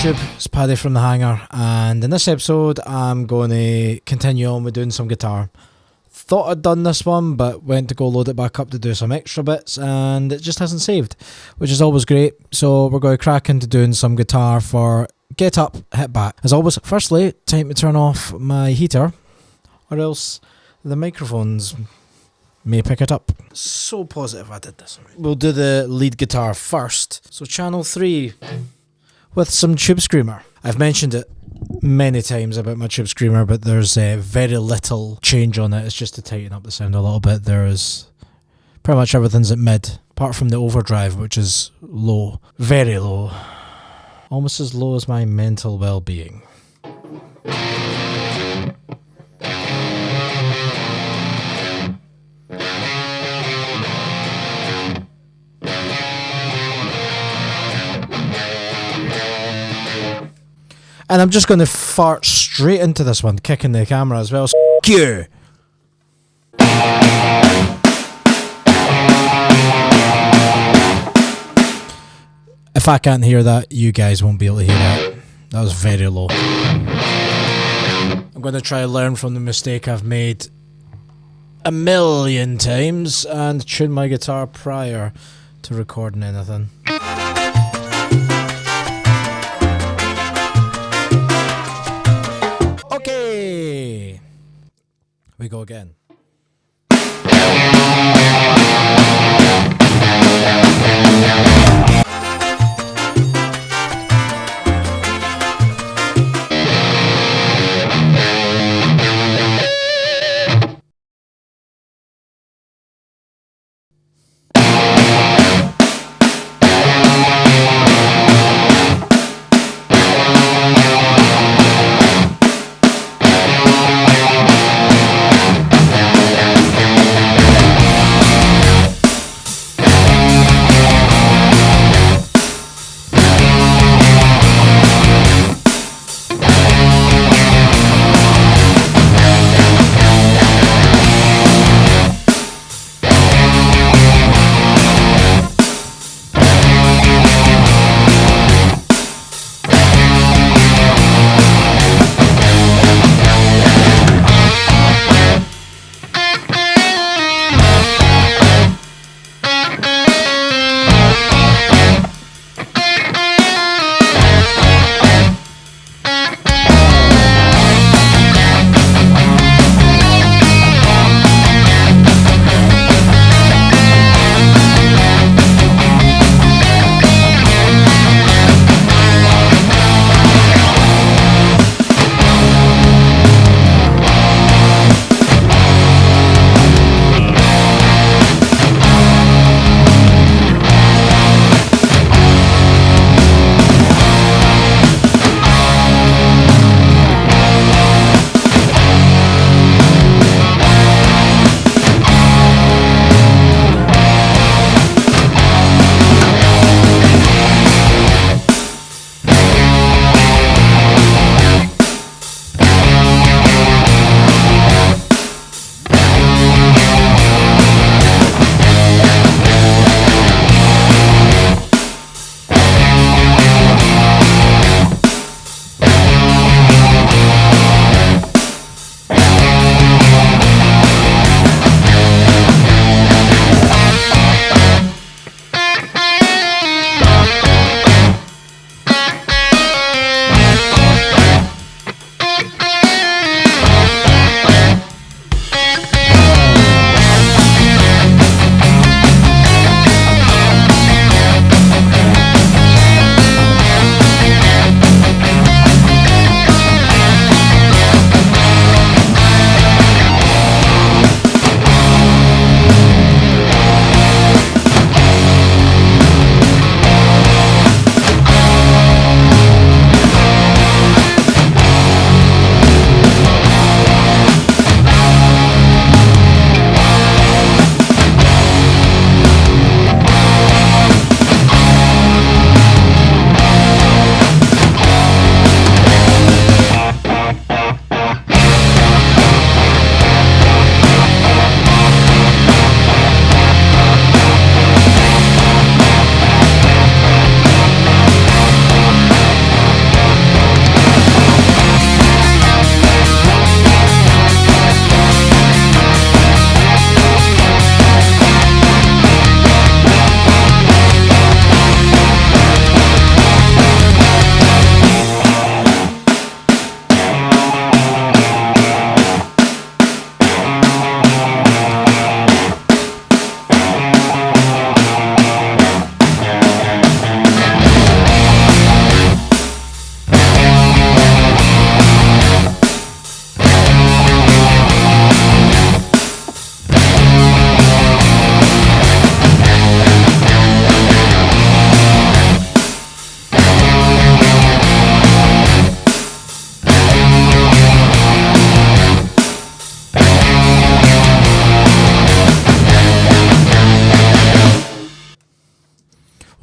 YouTube, it's Paddy from the Hangar, and in this episode I'm going to continue on with doing some guitar. Thought I'd done this one, but went to go load it back up to do some extra bits, and it just hasn't saved, which is always great. So we're going to crack into doing some guitar for Get Up, Hit Back. As always, firstly, time to turn off my heater, or else the microphones may pick it up. So positive I did this. We'll do the lead guitar first. So channel 3 with some Tube Screamer. I've mentioned it many times about my Tube Screamer, but there's very little change on it. It's just to tighten up the sound a little bit. There's pretty much everything's at mid, apart from the overdrive, which is low. Very low. Almost as low as my mental well-being. And I'm just going to fart straight into this one, kicking the camera as well. You. If I can't hear that, you guys won't be able to hear that. That was very low. I'm going to try to learn from the mistake I've made a million times and tune my guitar prior to recording anything. We go again.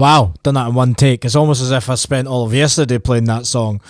Wow, done that in one take. It's almost as if I spent all of yesterday playing that song.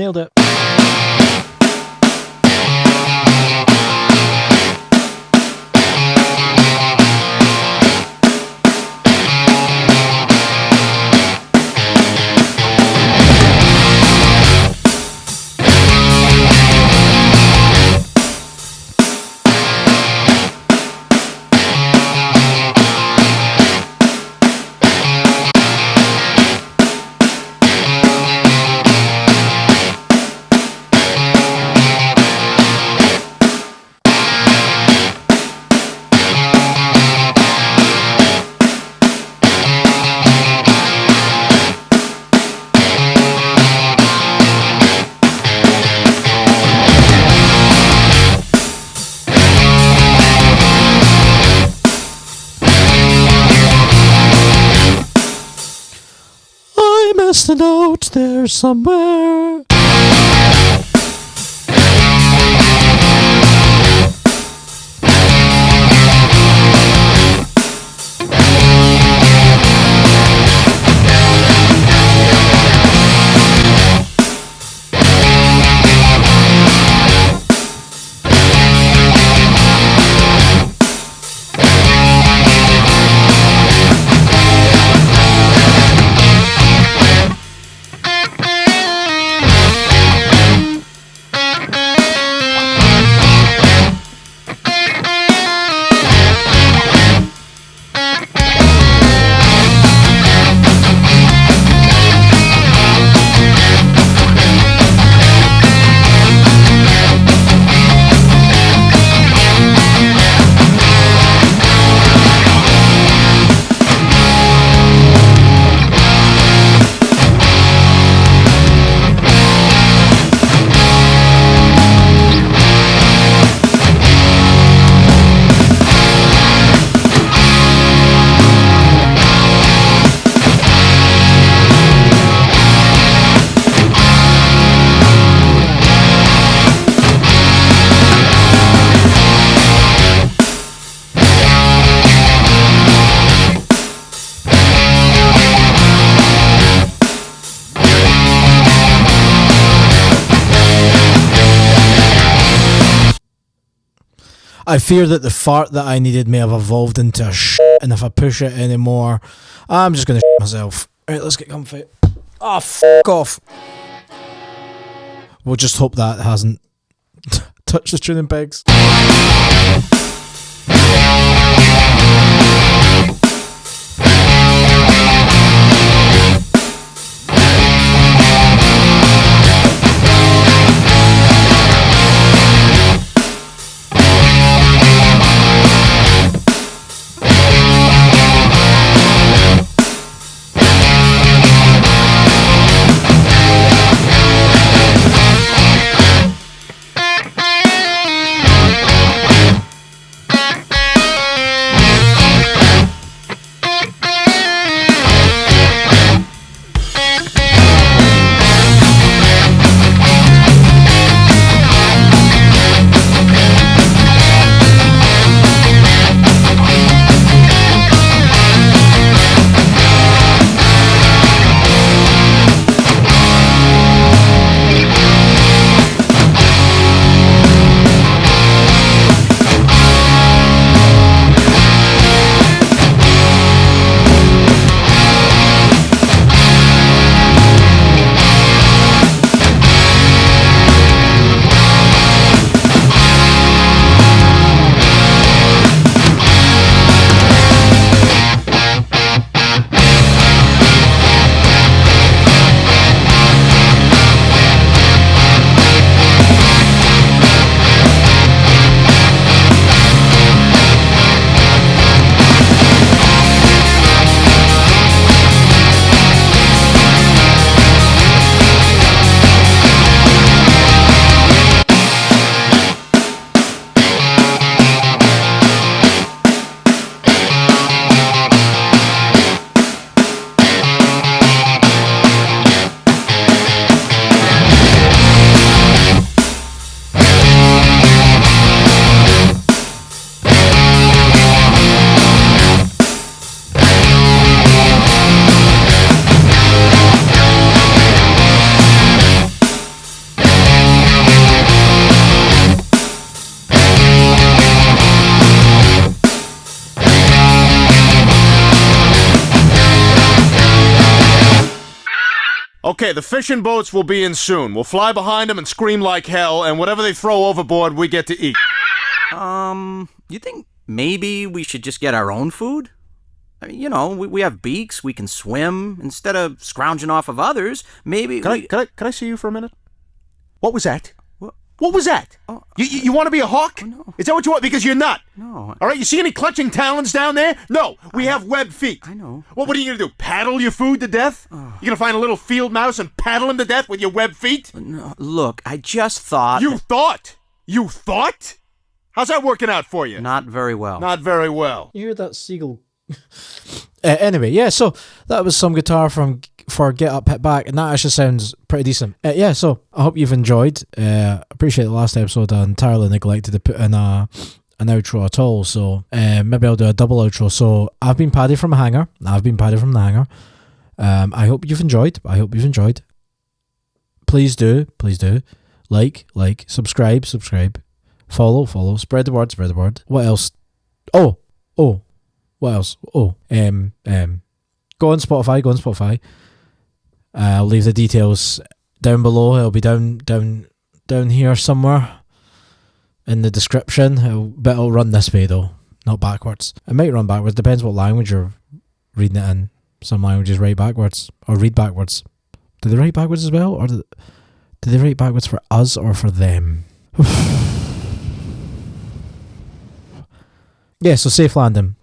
Nailed it. a note there somewhere. I fear that the fart that I needed may have evolved into a and if I push it anymore, I'm just going to myself. Right, let's get comfy. Oh, fuck off. We'll just hope that hasn't touched the tuning pegs. Okay, the fishing boats will be in soon. We'll fly behind them and scream like hell, and whatever they throw overboard, we get to eat. You think maybe we should just get our own food? I mean, you know, we have beaks, we can swim. Instead of scrounging off of others, maybe Can I see you for a minute? What was that? What was that? Oh, You want to be a hawk? Oh, no. Is that what you want? Because you're not. No. All right, you see any clutching talons down there? No, we have webbed feet. I know. Well, what are you going to do, paddle your food to death? You going to find a little field mouse and paddle him to death with your webbed feet? No, look, I just thought... You thought? You thought? How's that working out for you? Not very well. Not very well. You hear that Seagull? Anyway, yeah, so that was some guitar from for Get Up, Hit Back, and that actually sounds pretty decent. Yeah, so I hope you've enjoyed. Appreciate the last episode. I entirely neglected to put in an outro at all, so maybe I'll do a double outro. So I've been Paddy from Hangar. I've been Paddy from the Hangar. I hope you've enjoyed. Please do like, subscribe, follow, spread the word. What else? What else? Go on Spotify. I'll leave the details down below. It'll be down here somewhere in the description. It'll run this way though, not backwards. It might run backwards. Depends what language you're reading it in. Some languages write backwards or read backwards. Do they write backwards as well, or do they write backwards for us or for them? Yeah, so safe landing.